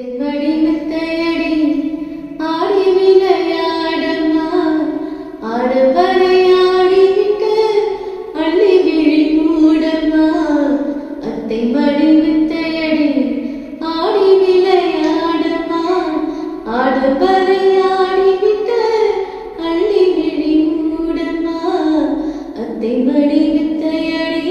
வடிவத்தையடி ஆடி விளையாடம்மா ஆடவரை ஆடிவிட்டு அள்ளி விழி மூடம்மா அத்தை வடிவத்தையடி ஆடி விளையாடம்மா ஆடவரை ஆடிவிட்டு அள்ளி விழி மூடம்மா அத்தை வடிவத்தையடி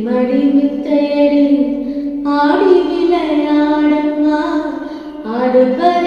மடிமித்தையடி ஆடி விளையாடம்மா ஆடுவ